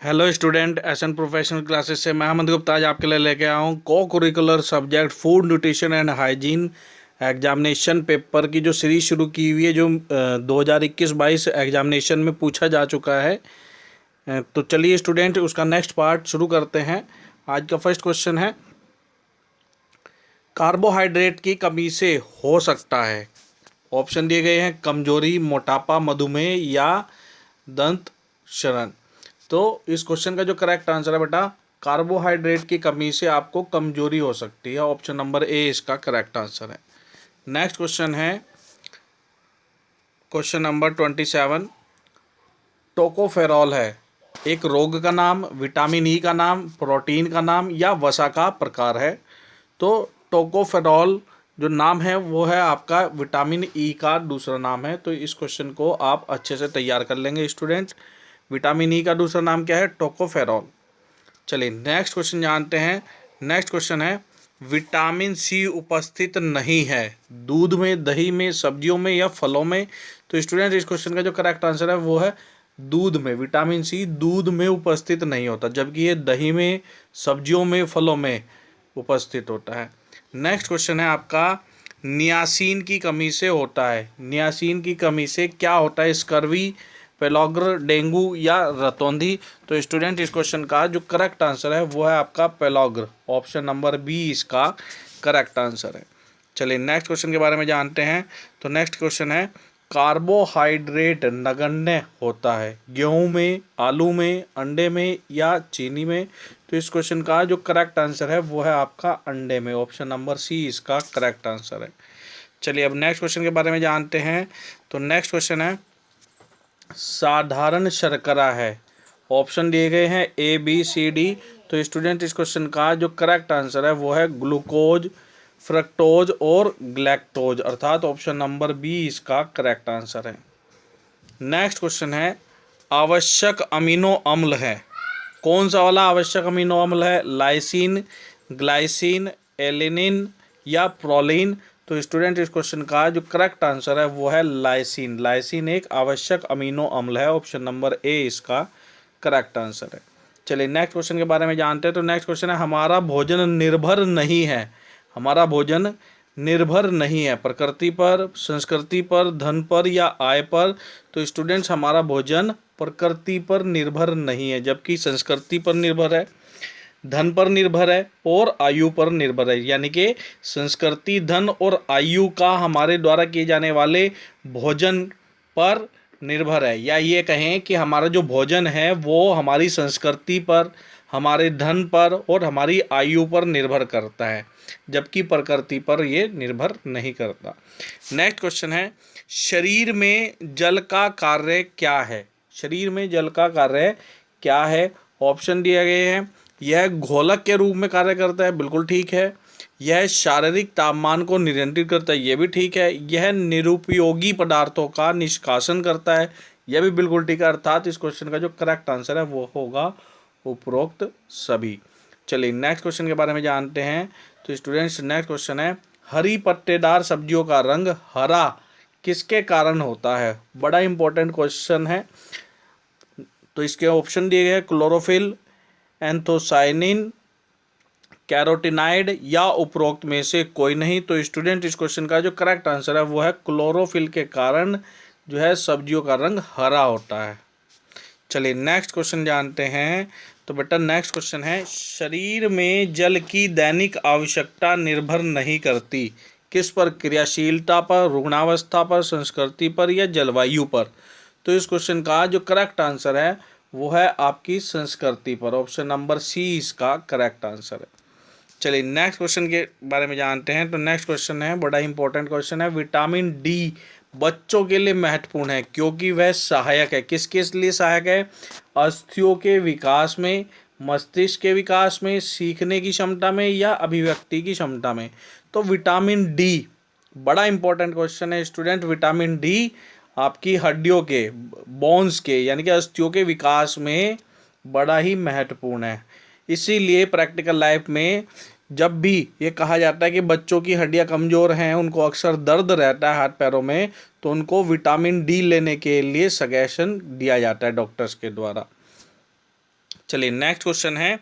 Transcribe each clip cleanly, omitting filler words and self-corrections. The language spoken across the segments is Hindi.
Hello student, SN professional classes से मैं अहमद गुप्ता आज आपके लिए लेके आया हूँ को curricular subject food nutrition and hygiene examination paper की जो सीरीज शुरू की हुई है, जो 2021-22 एग्जामिनेशन में पूछा जा चुका है। तो चलिए स्टूडेंट, उसका नेक्स्ट पार्ट शुरू करते हैं। आज का फर्स्ट क्वेश्चन है, कार्बोहाइड्रेट की कमी से हो सकता है। ऑप्शन दिए गए हैं, कमजोरी, मोटापा, मधुमेह या दंत शरण। तो इस क्वेश्चन का जो करेक्ट आंसर है बेटा, कार्बोहाइड्रेट की कमी से आपको कमजोरी हो सकती है। ऑप्शन नंबर ए इसका करेक्ट आंसर है। नेक्स्ट क्वेश्चन है क्वेश्चन नंबर 27। टोकोफेरॉल है एक रोग का नाम, विटामिन ई का नाम, प्रोटीन का नाम या वसा का प्रकार है। तो टोकोफेरॉल जो नाम है वो है आपका विटामिन ई का दूसरा नाम है। तो इस क्वेश्चन को आप अच्छे से तैयार कर लेंगे स्टूडेंट। विटामिन ई का दूसरा नाम क्या है? टोकोफेरॉल। चलिए नेक्स्ट क्वेश्चन जानते हैं। नेक्स्ट क्वेश्चन है, विटामिन सी उपस्थित नहीं है दूध में, दही में, सब्जियों में या फलों में। तो स्टूडेंट इस क्वेश्चन का जो करेक्ट आंसर है वो है दूध में। विटामिन सी दूध में उपस्थित नहीं होता, जबकि ये दही में, सब्जियों में, फलों में उपस्थित होता है। नेक्स्ट क्वेश्चन है आपका, नियासिन की कमी से होता है। नियासिन की कमी से क्या होता है? स्कर्वी, पेलॉग्र, डेंगू या रतौंधी। तो स्टूडेंट इस क्वेश्चन का जो करेक्ट आंसर है वो है आपका पेलॉग्र। ऑप्शन नंबर बी इसका करेक्ट आंसर है। चलिए नेक्स्ट क्वेश्चन के बारे में जानते हैं। तो नेक्स्ट क्वेश्चन है, कार्बोहाइड्रेट नगण्य होता है गेहूं में, आलू में, अंडे में या चीनी में। तो इस क्वेश्चन का जो करेक्ट आंसर है वो है आपका अंडे में। ऑप्शन नंबर सी इसका करेक्ट आंसर है। चलिए अब नेक्स्ट क्वेश्चन के बारे में जानते हैं। तो नेक्स्ट क्वेश्चन है, साधारण शर्करा है। ऑप्शन दिए गए हैं ए, बी, सी, डी। तो स्टूडेंट इस क्वेश्चन का जो करेक्ट आंसर है वो है ग्लूकोज, फ्रक्टोज और ग्लैक्टोज, अर्थात ऑप्शन नंबर बी इसका करेक्ट आंसर है। नेक्स्ट क्वेश्चन है, आवश्यक अमीनो अम्ल है। कौन सा वाला आवश्यक अमीनो अम्ल है? लाइसिन, ग्लाइसिन, एलिनिन या प्रोलीन। तो स्टूडेंट इस क्वेश्चन का जो करेक्ट आंसर है वो है लाइसिन। लाइसिन एक आवश्यक अमीनो अम्ल है। ऑप्शन नंबर ए इसका करेक्ट आंसर है। चलिए नेक्स्ट क्वेश्चन के बारे में जानते हैं। तो नेक्स्ट क्वेश्चन है, हमारा भोजन निर्भर नहीं है। हमारा भोजन निर्भर नहीं है प्रकृति पर, संस्कृति पर, धन पर या आय पर। तो स्टूडेंट्स हमारा भोजन प्रकृति पर निर्भर नहीं है, जबकि संस्कृति पर निर्भर है, धन पर निर्भर है और आयु पर निर्भर है। यानी कि संस्कृति, धन और आयु का हमारे द्वारा किए जाने वाले भोजन पर निर्भर है, या ये कहें कि हमारा जो भोजन है वो हमारी संस्कृति पर, हमारे धन पर और हमारी आयु पर निर्भर करता है, जबकि प्रकृति पर ये निर्भर नहीं करता। नेक्स्ट क्वेश्चन है, शरीर में जल का कार्य क्या है? शरीर में जल का कार्य क्या है? ऑप्शन दिए गए हैं, यह घोलक के रूप में कार्य करता है, बिल्कुल ठीक है। यह शारीरिक तापमान को नियंत्रित करता है, यह भी ठीक है। यह निरुपयोगी पदार्थों का निष्कासन करता है, यह भी बिल्कुल ठीक है। अर्थात इस क्वेश्चन का जो करेक्ट आंसर है वो होगा उपरोक्त सभी। चलिए नेक्स्ट क्वेश्चन के बारे में जानते हैं। तो स्टूडेंट्स नेक्स्ट क्वेश्चन है, हरी पत्तेदार सब्जियों का रंग हरा किसके कारण होता है? बड़ा इंपॉर्टेंट क्वेश्चन है। तो इसके ऑप्शन दिए गए हैं, क्लोरोफिल, एंथोसाइनिन, कैरोटिनाइड या उपरोक्त में से कोई नहीं। तो स्टूडेंट इस क्वेश्चन का जो करेक्ट आंसर है वो है क्लोरोफिल के कारण जो है सब्जियों का रंग हरा होता है। चलिए नेक्स्ट क्वेश्चन जानते हैं। तो बेटा नेक्स्ट क्वेश्चन है, शरीर में जल की दैनिक आवश्यकता निर्भर नहीं करती किस पर? क्रियाशीलता पर, रुग्णावस्था पर, संस्कृति पर या जलवायु पर। तो इस क्वेश्चन का जो करेक्ट आंसर है वो है आपकी संस्कृति पर। ऑप्शन नंबर सी इसका करेक्ट आंसर है। चलिए नेक्स्ट क्वेश्चन के बारे में जानते हैं। तो नेक्स्ट क्वेश्चन है, बड़ा इंपॉर्टेंट क्वेश्चन है, विटामिन डी बच्चों के लिए महत्वपूर्ण है क्योंकि वह सहायक है। किसके लिए सहायक है? अस्थियों के विकास में, मस्तिष्क के विकास में, सीखने की क्षमता में या अभिव्यक्ति की क्षमता में। तो विटामिन डी बड़ा इंपॉर्टेंट क्वेश्चन है स्टूडेंट। विटामिन डी आपकी हड्डियों के, बोन्स के यानी कि अस्थियों के विकास में बड़ा ही महत्वपूर्ण है। इसीलिए प्रैक्टिकल लाइफ में जब भी ये कहा जाता है कि बच्चों की हड्डियां कमज़ोर हैं, उनको अक्सर दर्द रहता है हाथ पैरों में, तो उनको विटामिन डी लेने के लिए सजेशन दिया जाता है डॉक्टर्स के द्वारा। चलिए नेक्स्ट क्वेश्चन है,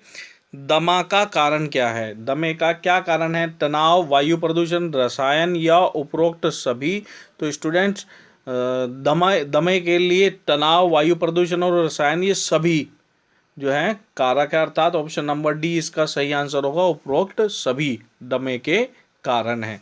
दमा का कारण क्या है? दमे का क्या कारण है? तनाव, वायु प्रदूषण, रसायन या उपरोक्त सभी? तो स्टूडेंट्स दमे के लिए तनाव, वायु प्रदूषण और रसायन ये सभी जो है कारक है, अर्थात ऑप्शन नंबर डी इसका सही आंसर होगा, उपरोक्त सभी दमे के कारण है।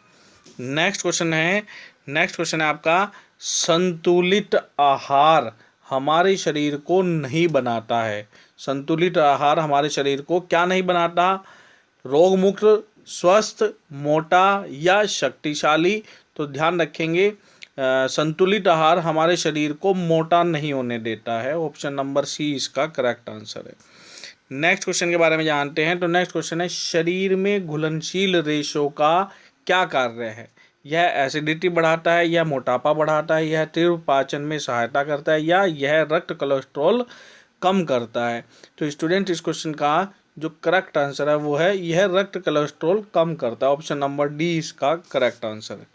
नेक्स्ट क्वेश्चन है आपका, संतुलित आहार हमारे शरीर को नहीं बनाता है। संतुलित आहार हमारे शरीर को क्या नहीं बनाता? रोग मुक्त, स्वस्थ, मोटा या शक्तिशाली? तो ध्यान रखेंगे संतुलित आहार हमारे शरीर को मोटा नहीं होने देता है, ऑप्शन नंबर सी इसका करेक्ट आंसर है। नेक्स्ट क्वेश्चन के बारे में जानते हैं। तो नेक्स्ट क्वेश्चन है, शरीर में घुलनशील रेशों का क्या कार्य है? यह एसिडिटी बढ़ाता है, यह मोटापा बढ़ाता है, यह तीव्र पाचन में सहायता करता है, या यह रक्त कोलेस्ट्रॉल कम करता है? तो स्टूडेंट इस क्वेश्चन का जो करेक्ट आंसर है वो है यह रक्त कोलेस्ट्रॉल कम करता है, ऑप्शन नंबर डी इसका करेक्ट आंसर है।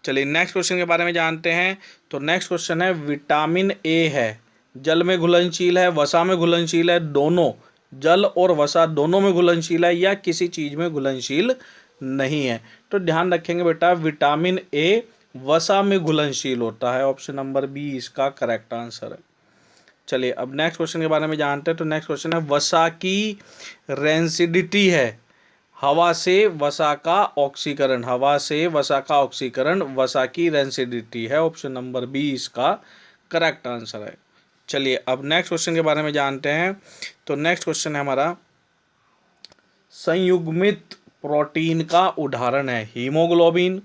चलिए नेक्स्ट क्वेश्चन के बारे में जानते हैं। तो नेक्स्ट क्वेश्चन है, विटामिन ए है, जल में घुलनशील है, वसा में घुलनशील है, दोनों, जल और वसा दोनों में घुलनशील है, या किसी चीज में घुलनशील नहीं है? तो ध्यान रखेंगे बेटा, विटामिन ए वसा में घुलनशील होता है, ऑप्शन नंबर बी इसका करेक्ट आंसर है। चलिए अब नेक्स्ट क्वेश्चन के बारे में जानते हैं। तो नेक्स्ट क्वेश्चन है, वसा की रेंसिडिटी है, हवा से वसा का ऑक्सीकरण, हवा से वसा का ऑक्सीकरण वसा की रेंसिडिटी है, ऑप्शन नंबर बी इसका करेक्ट आंसर है। चलिए अब नेक्स्ट क्वेश्चन के बारे में जानते हैं। तो नेक्स्ट क्वेश्चन है हमारा, संयुग्मित प्रोटीन का उदाहरण है हीमोग्लोबिन,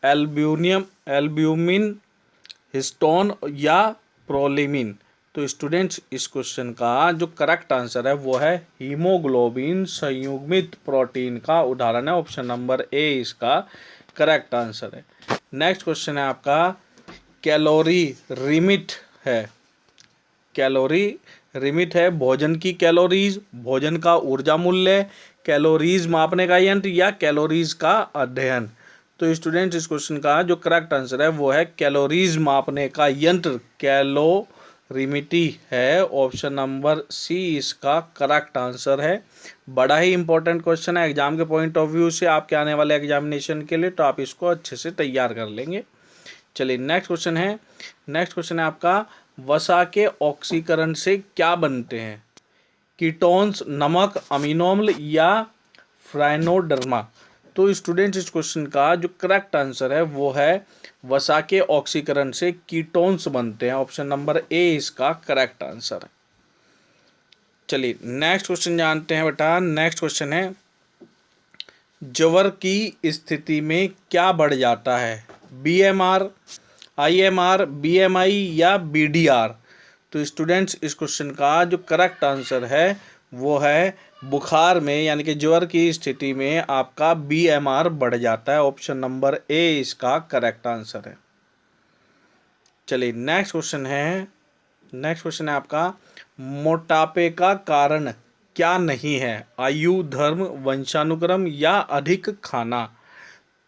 एल्ब्यूमिन, हिस्टोन या प्रोलिमिन? तो स्टूडेंट्स इस क्वेश्चन का जो करेक्ट आंसर है वो है हीमोग्लोबिन संयुग्मित प्रोटीन का उदाहरण है, ऑप्शन नंबर ए इसका करेक्ट आंसर है। नेक्स्ट क्वेश्चन है आपका, कैलोरी रिमिट है, कैलोरी रिमिट है भोजन की कैलोरीज, भोजन का ऊर्जा मूल्य, कैलोरीज मापने का यंत्र, या कैलोरीज का अध्ययन? तो स्टूडेंट इस क्वेश्चन का जो करेक्ट आंसर है वो है कैलोरीज मापने का यंत्र, कैलोरीमिटी है, ऑप्शन नंबर सी इसका करेक्ट आंसर है। बड़ा ही इंपॉर्टेंट क्वेश्चन है एग्जाम के पॉइंट ऑफ व्यू से, आपके आने वाले एग्जामिनेशन के लिए, तो आप इसको अच्छे से तैयार कर लेंगे। चलिए नेक्स्ट क्वेश्चन है आपका, वसा के ऑक्सीकरण से क्या बनते हैं? कीटोन्स, नमक, अमीनो अम्ल या फ्राइनोडर्मा? तो स्टूडेंट्स इस क्वेश्चन का जो करेक्ट आंसर है वो है वसा के ऑक्सीकरण से कीटोन्स बनते हैं, ऑप्शन नंबर ए इसका करेक्ट आंसर है। चलिए नेक्स्ट क्वेश्चन जानते हैं बेटा। नेक्स्ट क्वेश्चन है, ज्वर की स्थिति में क्या बढ़ जाता है? बीएमआर, आईएमआर, बीएमआई या बीडीआर? तो स्टूडेंट्स इस क्वेश्चन का जो करेक्ट आंसर है वो है बुखार में, यानी कि ज्वर की स्थिति में आपका बीएमआर बढ़ जाता है, ऑप्शन नंबर ए इसका करेक्ट आंसर है। चलिए नेक्स्ट क्वेश्चन है आपका, मोटापे का कारण क्या नहीं है? आयु, धर्म, वंशानुक्रम या अधिक खाना?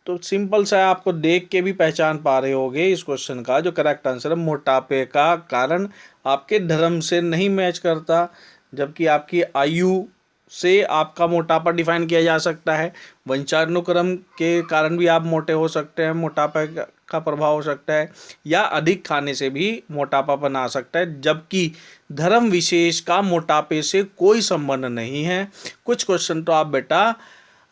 तो सिंपल सा है, आपको देख के भी पहचान पा रहे होगे इस क्वेश्चन का जो करेक्ट आंसर है, मोटापे का कारण आपके धर्म से नहीं मैच करता, जबकि आपकी आयु से आपका मोटापा डिफाइन किया जा सकता है, वंशानुक्रम के कारण भी आप मोटे हो सकते हैं, मोटापा का प्रभाव हो सकता है, या अधिक खाने से भी मोटापापन आ सकता है, जबकि धर्म विशेष का मोटापे से कोई संबंध नहीं है। कुछ क्वेश्चन तो आप बेटा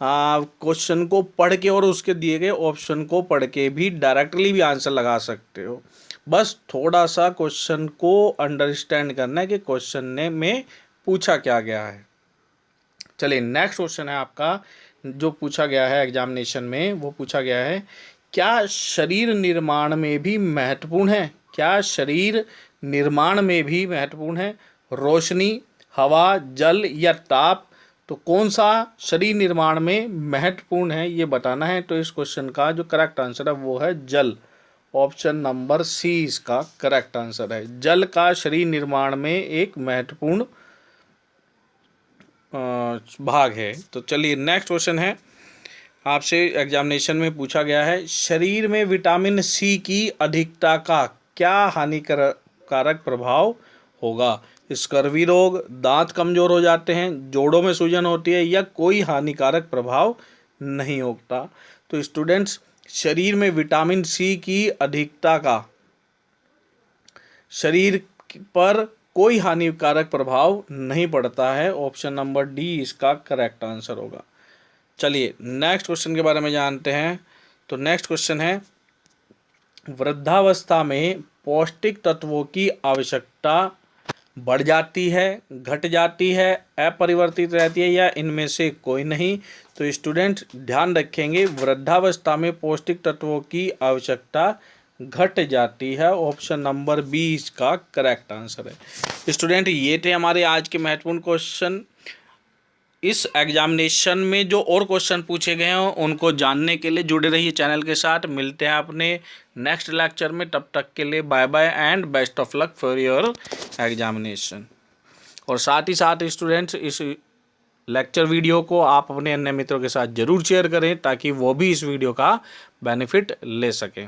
क्वेश्चन को पढ़ के और उसके दिए गए ऑप्शन को पढ़ के भी डायरेक्टली भी आंसर लगा सकते हो, बस थोड़ा सा क्वेश्चन को अंडरस्टैंड करना है कि क्वेश्चन ने में पूछा क्या गया है। चलिए नेक्स्ट क्वेश्चन है आपका जो पूछा गया है एग्जामिनेशन में, वो पूछा गया है, क्या शरीर निर्माण में भी महत्वपूर्ण है? क्या शरीर निर्माण में भी महत्वपूर्ण है रोशनी, हवा, जल या ताप? तो कौन सा शरीर निर्माण में महत्वपूर्ण है ये बताना है। तो इस क्वेश्चन का जो करेक्ट आंसर है वो है जल, ऑप्शन नंबर सी इसका करेक्ट आंसर है। जल का शरीर निर्माण में एक महत्वपूर्ण भाग है। तो चलिए नेक्स्ट क्वेश्चन है आपसे एग्जामिनेशन में पूछा गया है, शरीर में विटामिन सी की अधिकता का क्या हानिकारक प्रभाव होगा। स्कर्वी रोग, दांत कमजोर हो जाते हैं, जोड़ों में सूजन होती है या कोई हानिकारक प्रभाव नहीं होता। तो स्टूडेंट्स, शरीर में विटामिन सी की अधिकता का शरीर पर कोई हानिकारक प्रभाव नहीं पड़ता है। ऑप्शन नंबर डी इसका करेक्ट आंसर होगा। चलिए नेक्स्ट क्वेश्चन के बारे में जानते हैं। तो नेक्स्ट क्वेश्चन है, वृद्धावस्था में पौष्टिक तत्वों की आवश्यकता बढ़ जाती है, घट जाती है, अपरिवर्तित रहती है या इनमें से कोई नहीं। तो स्टूडेंट ध्यान रखेंगे, वृद्धावस्था में पौष्टिक तत्वों की आवश्यकता घट जाती है। ऑप्शन नंबर बी इसका करेक्ट आंसर है। स्टूडेंट ये थे हमारे आज के महत्वपूर्ण क्वेश्चन। इस एग्जामिनेशन में जो और क्वेश्चन पूछे गए हैं उनको जानने के लिए जुड़े रहिए चैनल के साथ। मिलते हैं अपने नेक्स्ट लेक्चर में, तब तक के लिए bye bye and best of luck for your examination. और साथ ही साथ स्टूडेंट्स, इस लेक्चर वीडियो को आप अपने अन्य मित्रों के साथ ज़रूर शेयर करें ताकि वो भी इस वीडियो का बेनिफिट ले सकें।